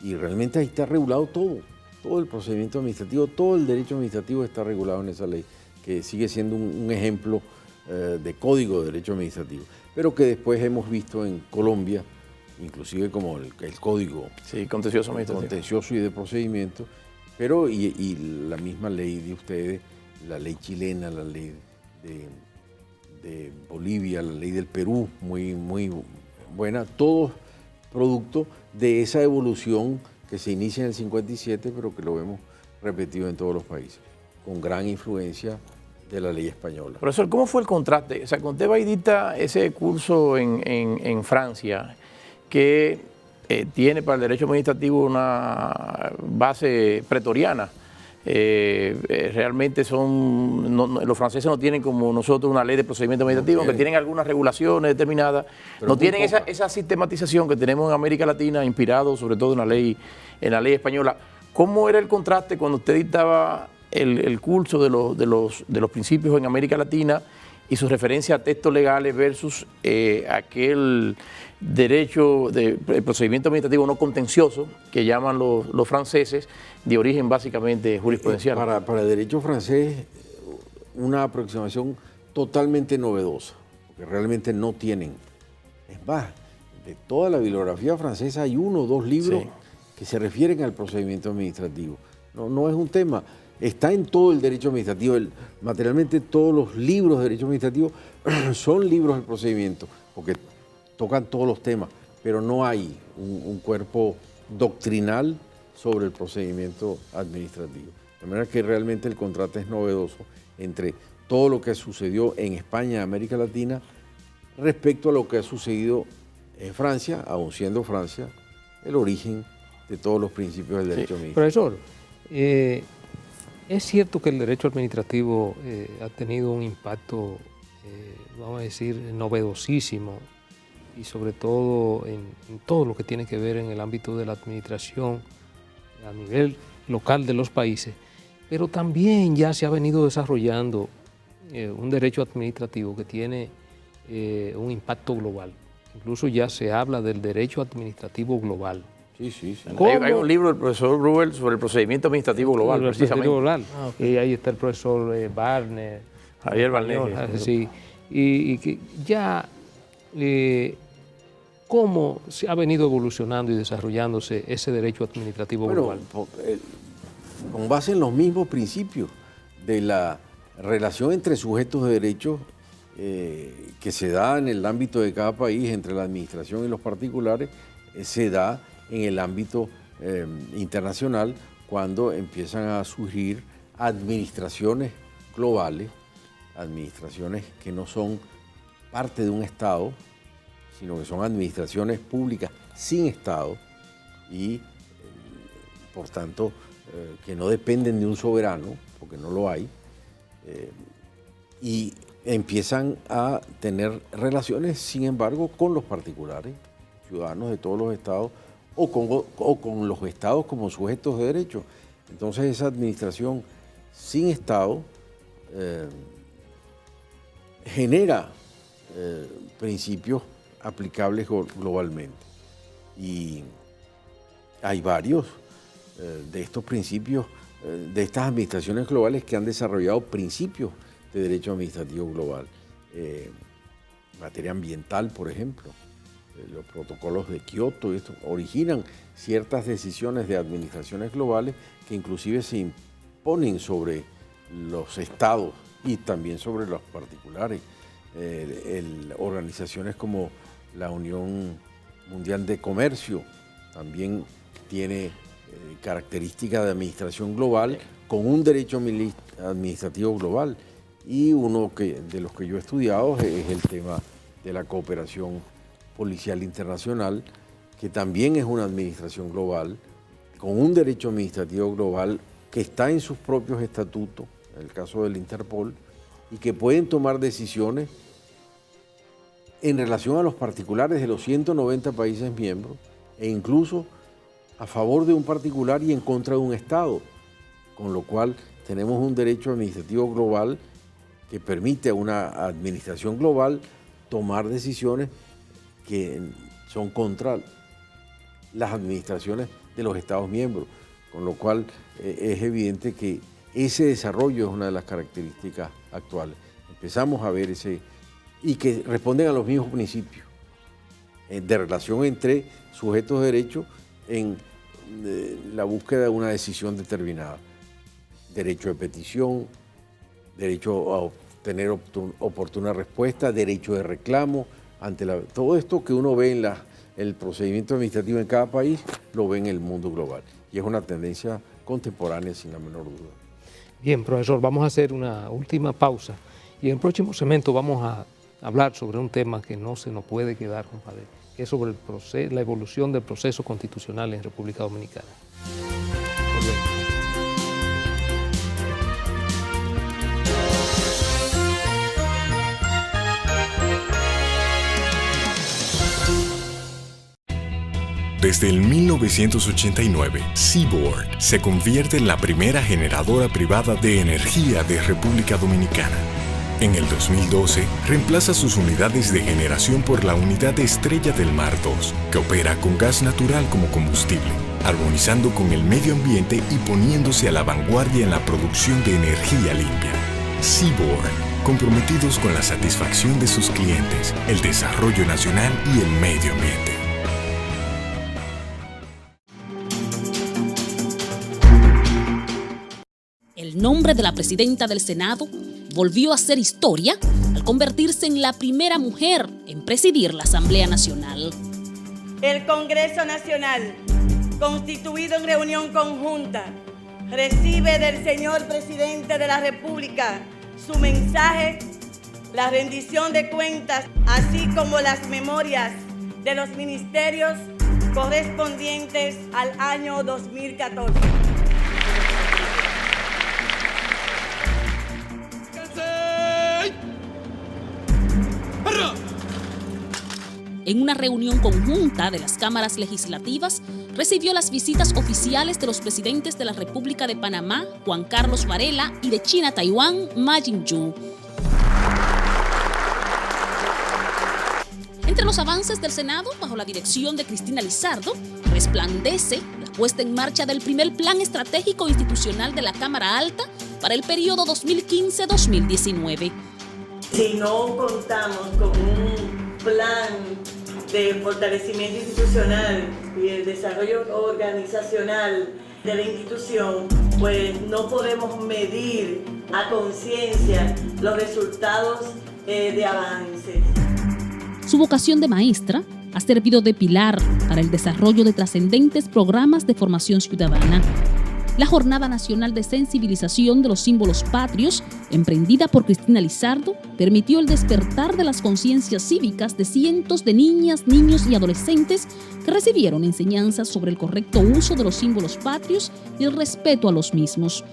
y realmente ahí está regulado todo el procedimiento administrativo, todo el derecho administrativo está regulado en esa ley, que sigue siendo un ejemplo de código de derecho administrativo, pero que después hemos visto en Colombia, inclusive como el código contencioso administrativo, contencioso y de procedimiento, pero y la misma ley de ustedes, la ley chilena, la ley de Bolivia, la ley del Perú, muy buena, todos producto de esa evolución que se inicia en el 57, pero que lo vemos repetido en todos los países, con gran influencia de la ley española. Profesor, ¿cómo fue el contraste? O sea, cuando usted va y dicta ese curso en Francia, que tiene para el derecho administrativo una base pretoriana, realmente los franceses no tienen como nosotros una ley de procedimiento administrativo, aunque tienen algunas regulaciones determinadas, pero no tienen esa sistematización que tenemos en América Latina, inspirado sobre todo en la ley española. ¿Cómo era el contraste cuando usted dictaba el curso de los principios en América Latina y su referencia a textos legales versus aquel derecho de procedimiento administrativo no contencioso que llaman los franceses, de origen básicamente jurisprudencial? Para el derecho francés, una aproximación totalmente novedosa, porque realmente no tienen. Es más, de toda la bibliografía francesa hay 1 o 2 libros que se refieren al procedimiento administrativo. No es un tema. Está en todo el derecho administrativo. Materialmente todos los libros de derecho administrativo son libros del procedimiento, porque tocan todos los temas, pero no hay un cuerpo doctrinal sobre el procedimiento administrativo. De manera que realmente el contraste es novedoso entre todo lo que sucedió en España y América Latina respecto a lo que ha sucedido en Francia, aun siendo Francia el origen de todos los principios del derecho administrativo. Profesor, es cierto que el derecho administrativo ha tenido un impacto, vamos a decir, novedosísimo, y sobre todo en todo lo que tiene que ver en el ámbito de la administración a nivel local de los países, pero también ya se ha venido desarrollando un derecho administrativo que tiene un impacto global. Incluso ya se habla del derecho administrativo global. Sí. Hay un libro del profesor Breuer sobre el procedimiento administrativo global, precisamente. Global. Y ahí está el profesor Javier Barner. Sí, y que ya ¿Cómo se ha venido evolucionando y desarrollándose ese derecho administrativo global? Con base en los mismos principios de la relación entre sujetos de derechos que se da en el ámbito de cada país, entre la administración y los particulares, se da en el ámbito internacional cuando empiezan a surgir administraciones globales, administraciones que no son parte de un Estado, sino que son administraciones públicas sin Estado y, por tanto, que no dependen de un soberano, porque no lo hay, y empiezan a tener relaciones, sin embargo, con los particulares, ciudadanos de todos los estados, o con los estados como sujetos de derecho. Entonces, esa administración sin Estado genera principios aplicables globalmente. Y hay varios de estos principios, de estas administraciones globales que han desarrollado principios de derecho administrativo global. En materia ambiental, por ejemplo, los protocolos de Kioto, esto originan ciertas decisiones de administraciones globales que inclusive se imponen sobre los estados y también sobre los particulares. Organizaciones como la Unión Mundial de Comercio también tiene características de administración global con un derecho administrativo global. Y uno de los que yo he estudiado es el tema de la cooperación policial internacional, que también es una administración global, con un derecho administrativo global que está en sus propios estatutos, en el caso del Interpol, y que pueden tomar decisiones en relación a los particulares de los 190 países miembros, e incluso a favor de un particular y en contra de un Estado, con lo cual tenemos un derecho administrativo global que permite a una administración global tomar decisiones que son contra las administraciones de los Estados miembros, con lo cual es evidente que ese desarrollo es una de las características actuales. Empezamos a ver y que responden a los mismos principios de relación entre sujetos de derecho en la búsqueda de una decisión determinada. Derecho de petición, derecho a obtener oportuna respuesta, derecho de reclamo, todo esto que uno ve en el procedimiento administrativo en cada país, lo ve en el mundo global. Y es una tendencia contemporánea, sin la menor duda. Bien, profesor, vamos a hacer una última pausa y en el próximo segmento vamos a hablar sobre un tema que no se nos puede quedar, compadre, que es sobre la evolución del proceso constitucional en República Dominicana. Volvemos. Desde el 1989, Seaboard se convierte en la primera generadora privada de energía de República Dominicana. En el 2012, reemplaza sus unidades de generación por la unidad Estrella del Mar 2, que opera con gas natural como combustible, armonizando con el medio ambiente y poniéndose a la vanguardia en la producción de energía limpia. Seaboard, comprometidos con la satisfacción de sus clientes, el desarrollo nacional y el medio ambiente. El nombre de la presidenta del Senado volvió a hacer historia al convertirse en la primera mujer en presidir la Asamblea Nacional. El Congreso Nacional, constituido en reunión conjunta, recibe del señor presidente de la República su mensaje, la rendición de cuentas, así como las memorias de los ministerios correspondientes al año 2014. En una reunión conjunta de las cámaras legislativas, recibió las visitas oficiales de los presidentes de la República de Panamá, Juan Carlos Varela, y de China-Taiwán, Ma Ying-jeou. Entre los avances del Senado, bajo la dirección de Cristina Lizardo, resplandece la puesta en marcha del primer Plan Estratégico Institucional de la Cámara Alta para el periodo 2015-2019. Si no contamos con un plan de fortalecimiento institucional y el desarrollo organizacional de la institución, pues no podemos medir a conciencia los resultados de avances. Su vocación de maestra ha servido de pilar para el desarrollo de trascendentes programas de formación ciudadana. La Jornada Nacional de Sensibilización de los Símbolos Patrios, emprendida por Cristina Lizardo, permitió el despertar de las conciencias cívicas de cientos de niñas, niños y adolescentes que recibieron enseñanzas sobre el correcto uso de los símbolos patrios y el respeto a los mismos.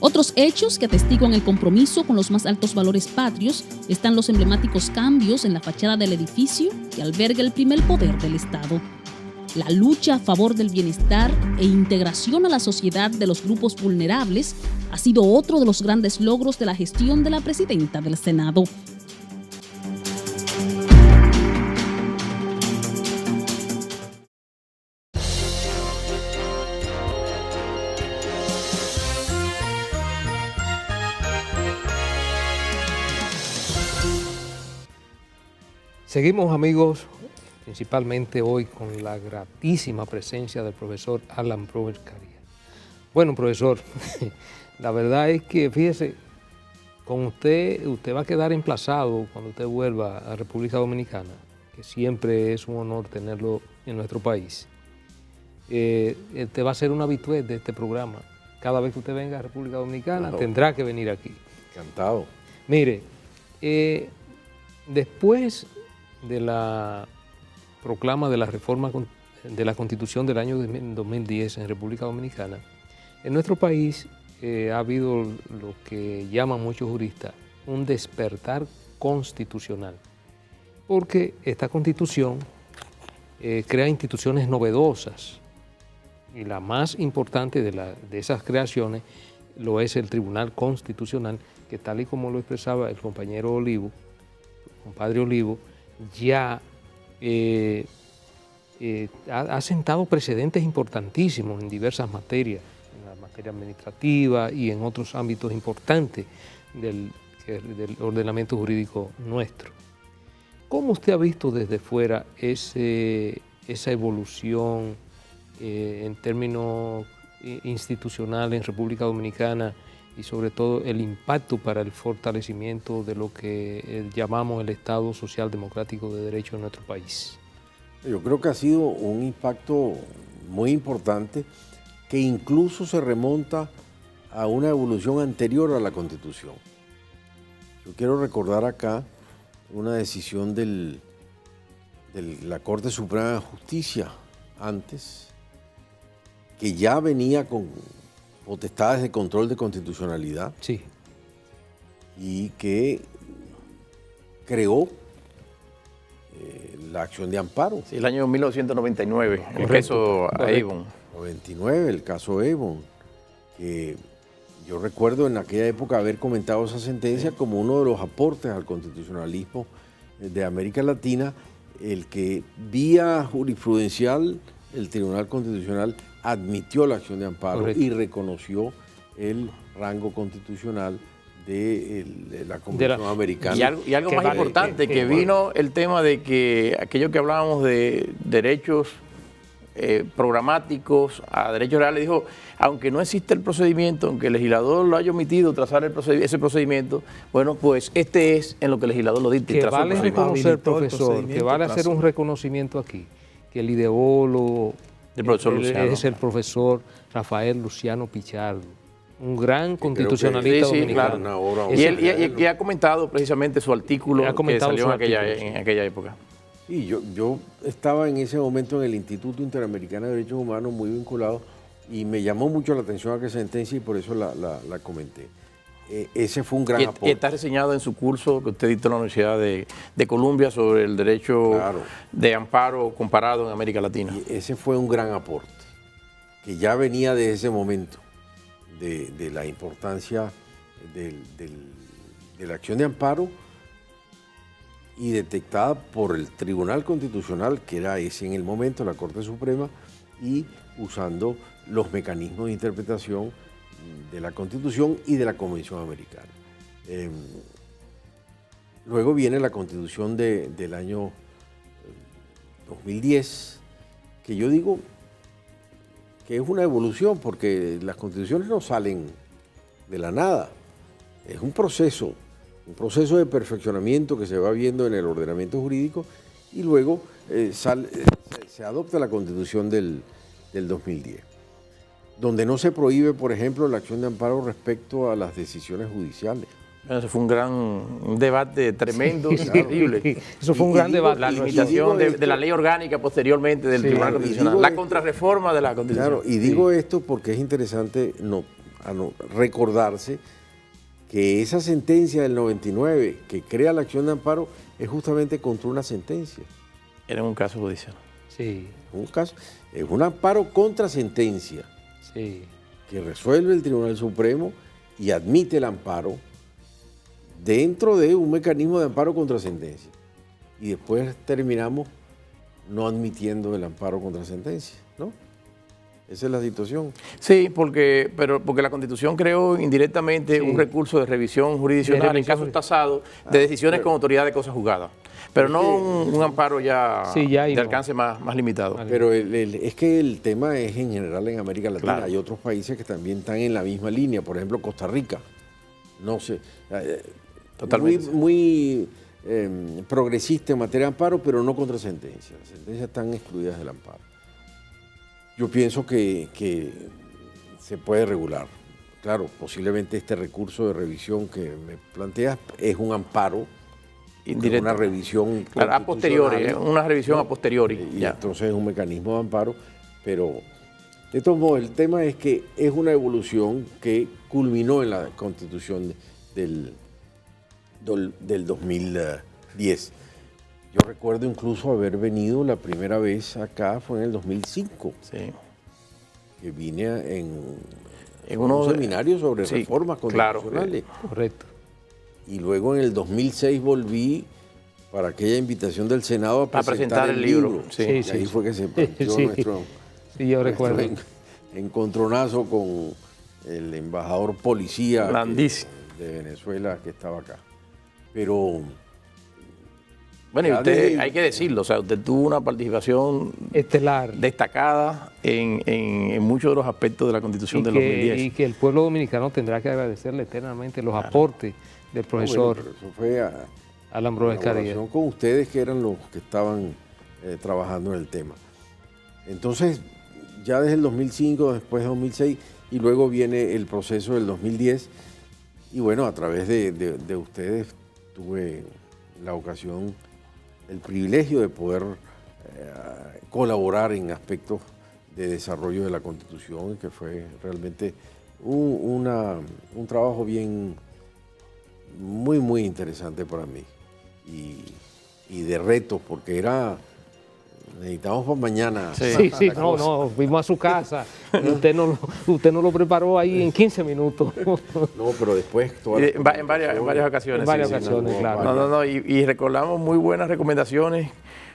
Otros hechos que atestiguan el compromiso con los más altos valores patrios están los emblemáticos cambios en la fachada del edificio que alberga el primer poder del Estado. La lucha a favor del bienestar e integración a la sociedad de los grupos vulnerables ha sido otro de los grandes logros de la gestión de la presidenta del Senado. Seguimos, amigos, principalmente hoy con la gratísima presencia del profesor Alan Broers Carías. Bueno, profesor, la verdad es que, fíjese, con usted va a quedar emplazado cuando usted vuelva a República Dominicana, que siempre es un honor tenerlo en nuestro país. Usted va a ser un habitué de este programa. Cada vez que usted venga a República Dominicana, tendrá que venir aquí. Encantado. Mire, después de la proclama de la reforma de la Constitución del año 2010 en República Dominicana, en nuestro país ha habido lo que llaman muchos juristas un despertar constitucional, porque esta Constitución crea instituciones novedosas y la más importante de esas creaciones lo es el Tribunal Constitucional, que tal y como lo expresaba el compañero Olivo, compadre Olivo, ya ha sentado precedentes importantísimos en diversas materias, en la materia administrativa y en otros ámbitos importantes del ordenamiento jurídico nuestro. ¿Cómo usted ha visto desde fuera esa evolución en términos institucionales en República Dominicana y sobre todo el impacto para el fortalecimiento de lo que llamamos el Estado Social Democrático de Derecho en nuestro país? Yo creo que ha sido un impacto muy importante que incluso se remonta a una evolución anterior a la Constitución. Yo quiero recordar acá una decisión de la Corte Suprema de Justicia antes, que ya venía con potestades de control de constitucionalidad. Sí. Y que creó la acción de amparo. Sí, el año 1999, el caso Avon. 99, el caso Avon, que yo recuerdo en aquella época haber comentado esa sentencia como uno de los aportes al constitucionalismo de América Latina, el que vía jurisprudencial el Tribunal Constitucional admitió la acción de amparo. Correcto. Y reconoció el rango constitucional de la Convención Americana. Y algo más importante, que vino el tema de que aquello que hablábamos de derechos programáticos a derechos reales, dijo, aunque no existe el procedimiento, aunque el legislador lo haya omitido trazar ese procedimiento, bueno, pues este es en lo que el legislador lo dicta. Que vale reconocer, profesor, que vale hacer un reconocimiento aquí, que el ideólogo es el profesor Rafael Luciano Pichardo, un gran constitucionalista dominicano. Claro. Y ha comentado precisamente su artículo que salió en aquella época. Sí, yo estaba en ese momento en el Instituto Interamericano de Derechos Humanos muy vinculado y me llamó mucho la atención aquella sentencia y por eso la comenté. Ese fue un gran aporte. Y está reseñado en su curso que usted dictó en la Universidad de Columbia sobre el derecho de amparo comparado en América Latina. Y ese fue un gran aporte, que ya venía de ese momento, de la importancia de la acción de amparo y detectada por el Tribunal Constitucional, que era ese en el momento, la Corte Suprema, y usando los mecanismos de interpretación de la Constitución y de la Convención Americana. Luego viene la Constitución del año 2010, que yo digo que es una evolución, porque las constituciones no salen de la nada. Es un proceso de perfeccionamiento que se va viendo en el ordenamiento jurídico y luego se adopta la Constitución del 2010, donde no se prohíbe, por ejemplo, la acción de amparo respecto a las decisiones judiciales. Bueno, eso fue un debate tremendo, terrible. Eso fue un gran debate. La limitación de la ley orgánica posteriormente del Tribunal Constitucional, la contrarreforma de la Constitución. Claro, y digo esto porque es interesante recordarse que esa sentencia del 99 que crea la acción de amparo es justamente contra una sentencia. Era un caso judicial. Sí. Es un amparo contra sentencia, sí, que resuelve el Tribunal Supremo y admite el amparo dentro de un mecanismo de amparo contra sentencia. Y después terminamos no admitiendo el amparo contra sentencia, ¿no? Esa es la situación. Sí, porque la Constitución creó indirectamente un recurso de revisión jurisdiccional en casos tasados de decisiones con autoridad de cosas juzgadas. Pero no un amparo ya de alcance más limitado. Pero es que el tema es en general en América Latina. Claro. Hay otros países que también están en la misma línea. Por ejemplo, Costa Rica. No sé. Totalmente. Muy progresista en materia de amparo, pero no contra sentencias. Las sentencias están excluidas del amparo. Yo pienso que se puede regular. Claro, posiblemente este recurso de revisión que me planteas es un amparo, indirecto. Una revisión a posteriori, una revisión a posteriori. Y entonces es un mecanismo de amparo, pero de todos modos el tema es que es una evolución que culminó en la Constitución del 2010. Yo recuerdo incluso haber venido la primera vez acá, fue en el 2005, que vine en un seminario sobre reformas constitucionales. Claro, correcto. Y luego en el 2006 volví para aquella invitación del Senado a presentar el libro. Sí, y ahí fue que se partió nuestro recuerdo. Encontronazo con el embajador policía de Venezuela que estaba acá. Pero... Bueno, y usted, hay que decirlo, o sea, usted tuvo una participación estelar, destacada en muchos de los aspectos de la Constitución del 2010. Y que el pueblo dominicano tendrá que agradecerle eternamente los aportes del profesor eso fue Alan Broes Carías. Con ustedes que eran los que estaban trabajando en el tema. Entonces, ya desde el 2005, después de 2006, y luego viene el proceso del 2010, y bueno, a través de ustedes tuve la ocasión, el privilegio de poder colaborar en aspectos de desarrollo de la Constitución, que fue realmente un trabajo muy interesante para mí y de retos, porque necesitamos para mañana. Sí, fuimos a su casa. Usted no lo preparó ahí en 15 minutos. No, pero después... En varias ocasiones. En varias ocasiones, claro. Y recordamos muy buenas recomendaciones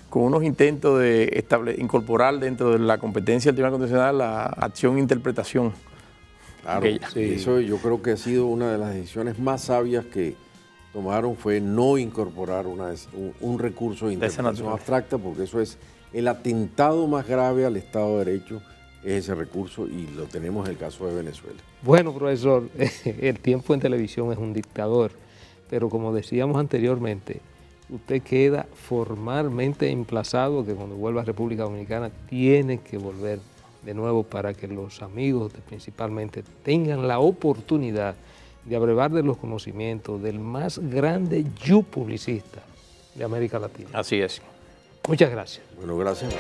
con unos intentos de incorporar dentro de la competencia del Tribunal Constitucional la acción e interpretación. Claro, eso yo creo que ha sido una de las decisiones más sabias que tomaron, fue no incorporar un recurso de interpretación abstracta, porque eso es el atentado más grave al Estado de Derecho, es ese recurso, y lo tenemos en el caso de Venezuela. Bueno, profesor, el tiempo en televisión es un dictador, pero como decíamos anteriormente, usted queda formalmente emplazado que cuando vuelva a República Dominicana tiene que volver de nuevo para que los amigos principalmente tengan la oportunidad de abrevar de los conocimientos del más grande publicista de América Latina. Así es. Muchas gracias. Bueno, gracias.